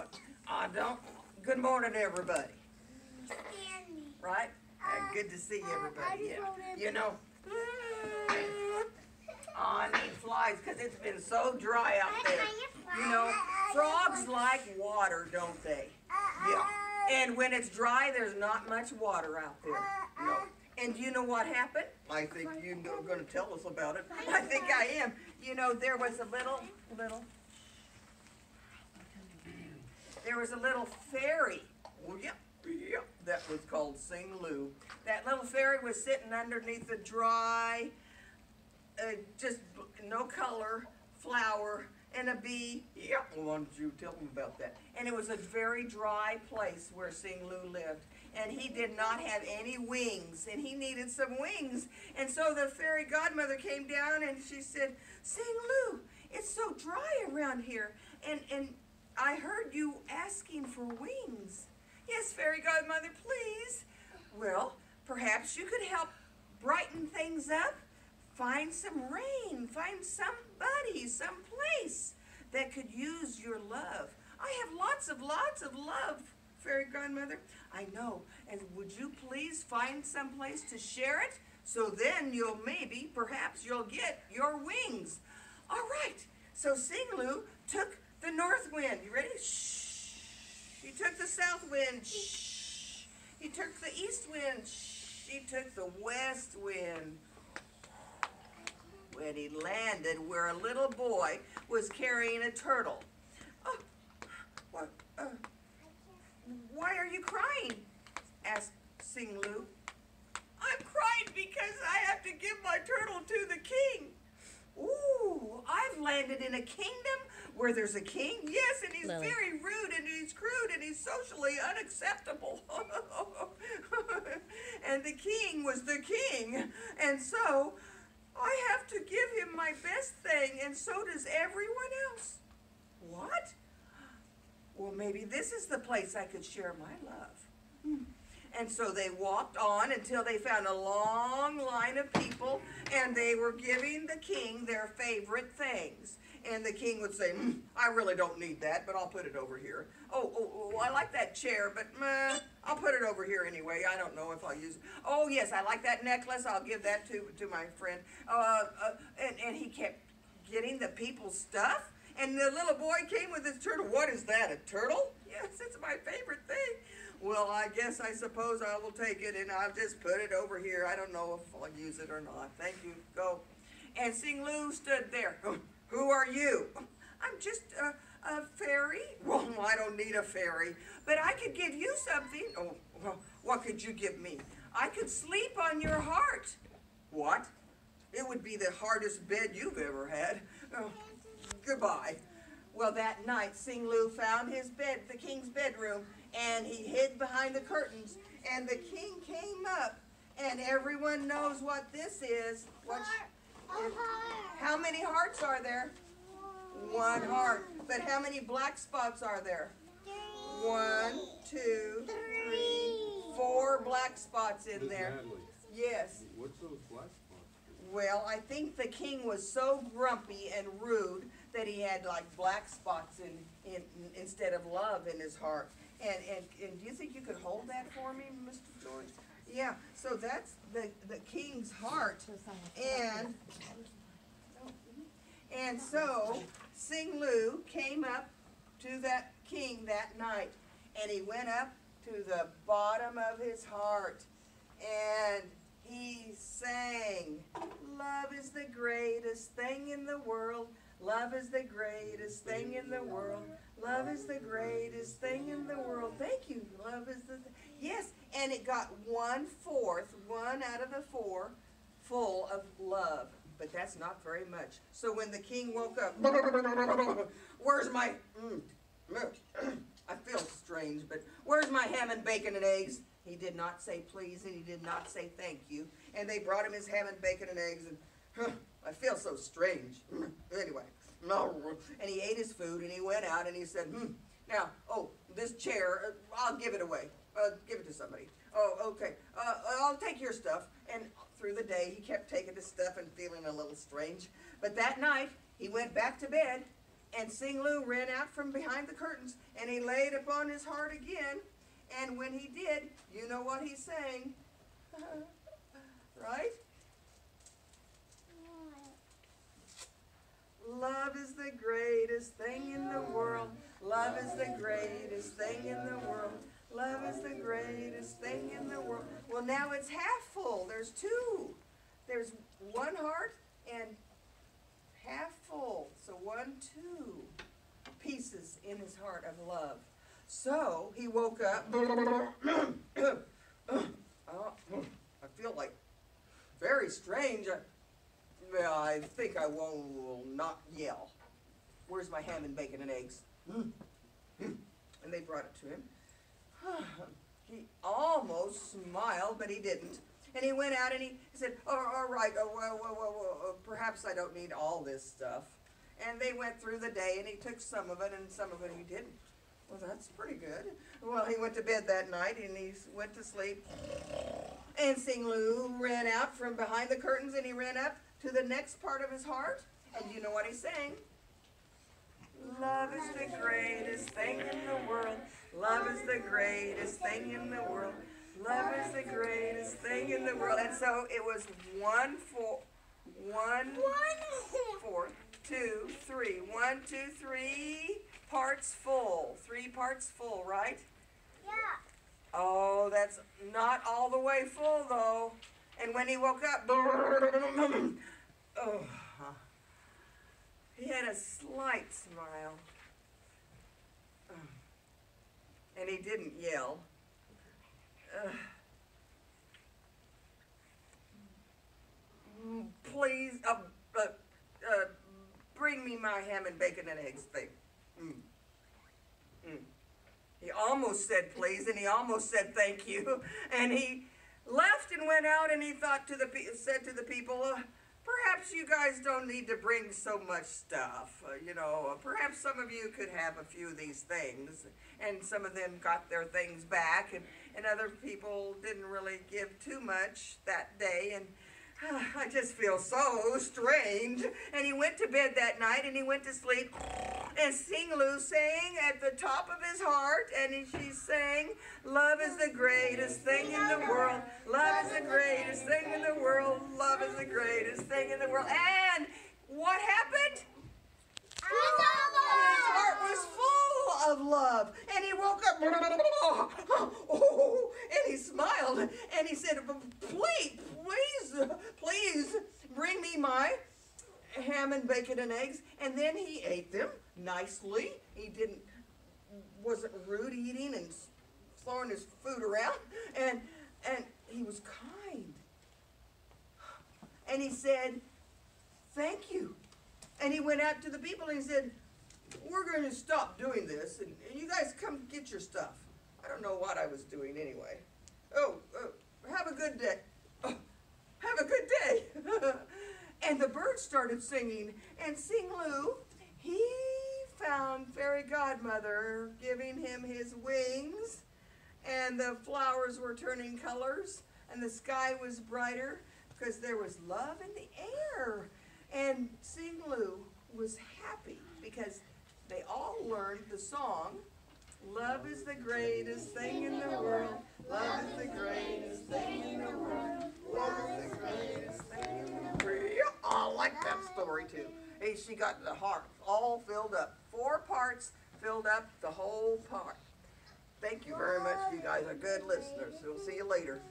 what? Don't. Good morning, everybody. Right? Good to see everybody. Yeah. You know, I need flies because it's been so dry out there. You know, frogs like water, don't they? Yeah. And when it's dry, there's not much water out there. No. And do you know what happened? I think you're going to tell us about it. I think I am. You know, there was a little fairy. Well, yep, that was called Sing Lu. That little fairy was sitting underneath a dry, just no color, flower, and a bee. Yep, why don't you tell them about that? And it was a very dry place where Sing Lu lived. And he did not have any wings, and he needed some wings. And so the fairy godmother came down and she said, Sing Lu, it's so dry around here, and I heard you asking for wings. Yes, fairy godmother, please. Well, perhaps you could help brighten things up. Find some rain. Find somebody, someplace that could use your love. I have lots of love, fairy godmother. I know. And would you please find someplace to share it? So then perhaps you'll get your wings. All right. So Sing Lu took the north wind. You ready? Shh. He took the south wind. Shh. He took the east wind. Shh. He took the west wind. When he landed where a little boy was carrying a turtle. Oh, what? Why are you crying? Asked Sing Lu. I'm crying because I have to give my turtle to the king. Ooh, I've landed in a kingdom where there's a king. Yes, and he's very rude and he's crude and he's socially unacceptable. And the king was the king. And so I have to give him my best thing, and so does everyone else. What? Well, maybe this is the place I could share my love. And so they walked on until they found a long line of people, and they were giving the king their favorite things. And the king would say, I really don't need that, but I'll put it over here. Oh, I like that chair, but I'll put it over here anyway. I don't know if I'll use it. Oh, yes, I like that necklace. I'll give that to my friend. And he kept getting the people's stuff. And the little boy came with his turtle. What is that, a turtle? Yes, it's my favorite thing. Well, I suppose I will take it, and I'll just put it over here. I don't know if I'll use it or not. Thank you. Go. And Sing Lu stood there. Who are you? I'm just a fairy. Well, I don't need a fairy, but I could give you something. Oh, well, what could you give me? I could sleep on your heart. What? It would be the hardest bed you've ever had. Oh, goodbye. Well, that night, Sing Lu found his bed, the king's bedroom, and he hid behind the curtains, and the king came up, and everyone knows what this is. How many hearts are there? One heart. But how many black spots are there? 1, 2, 3, 4 black spots in there. Yes. What's those black spots? Well, I think the king was so grumpy and rude that he had like black spots in instead of love in his heart. And do you think you could hold that for me, Mr. George? Yeah, so that's the king's heart. And so Sing Lu came up to that king that night, and he went up to the bottom of his heart, and he sang, love is the greatest thing in the world. Love is the greatest thing in the world. Love is the greatest thing in the world. Thank you. Love is the yes, and it got 1/4, 1 out of the 4, full of love. But that's not very much. So when the king woke up, where's my I feel strange, but where's my ham and bacon and eggs? He did not say please, and he did not say thank you. And they brought him his ham and bacon and eggs, and I feel so strange. Anyway, no. And he ate his food, and he went out, and he said, now, this chair, I'll give it away. Give it to somebody. Oh, okay. I'll take your stuff. And through the day, he kept taking his stuff and feeling a little strange. But that night, he went back to bed, And Sing Lu ran out from behind the curtains, and he laid upon his heart again. And when he did, you know what he sang? Right? Love is the greatest thing in the world. Love is the greatest thing in the world. Love is the greatest thing in the world. Well, now it's half full. There's two. There's one heart and half full. So 1, 2 pieces in his heart of love. So he woke up. I feel like very strange. I think I will not yell. Where's my ham and bacon and eggs? And they brought it to him. He almost smiled, but he didn't. And he went out and he said, oh, all right, perhaps I don't need all this stuff. And they went through the day, and he took some of it, and some of it he didn't. Well, that's pretty good. Well, he went to bed that night, and he went to sleep. And Sing Lu ran out from behind the curtains, and he ran up to the next part of his heart. And you know what he sang? Love is the greatest thing in the world. Love is the greatest thing in the world. Love is the greatest thing in the world. And so it was 1, 4, 2, 3. 1, 2, 3 parts full. 3 parts full, right? Yeah. Oh, that's not all the way full, though. And when he woke up, oh, he had a slight smile. And he didn't yell. Please, bring me my ham and bacon and eggs thing. He almost said please, and he almost said thank you, and he left and went out, and he said to the people, perhaps you guys don't need to bring so much stuff. Perhaps some of you could have a few of these things. And some of them got their things back, and other people didn't really give too much that day. And I just feel so strange. And he went to bed that night, and he went to sleep. And Sing Lu sang at the top of his heart, and she sang, love is the greatest thing in the world. Love is the greatest thing in the world. Love is the greatest thing in the world. And what happened? His heart was full of love. And he woke up, and he smiled, and he said, please bring me my ham and bacon and eggs. And then he ate them nicely. He wasn't rude eating and throwing his food around. And he was kind. And he said, thank you. And he went out to the people and he said, we're going to stop doing this, and you guys come get your stuff. I don't know what I was doing anyway. Have a good day. Have a good day. And the birds started singing, and Sing Lu, he found Fairy Godmother giving him his wings, and the flowers were turning colors, and the sky was brighter because there was love in the air. And Sing Lu was happy because they all learned the song, love is the greatest thing in the world. Love is the greatest thing in the world. Love is the greatest thing in the world. I like that story too. Hey, she got the heart all filled up. 4 parts filled up the whole part. Thank you very much. You guys are good listeners. We'll see you later.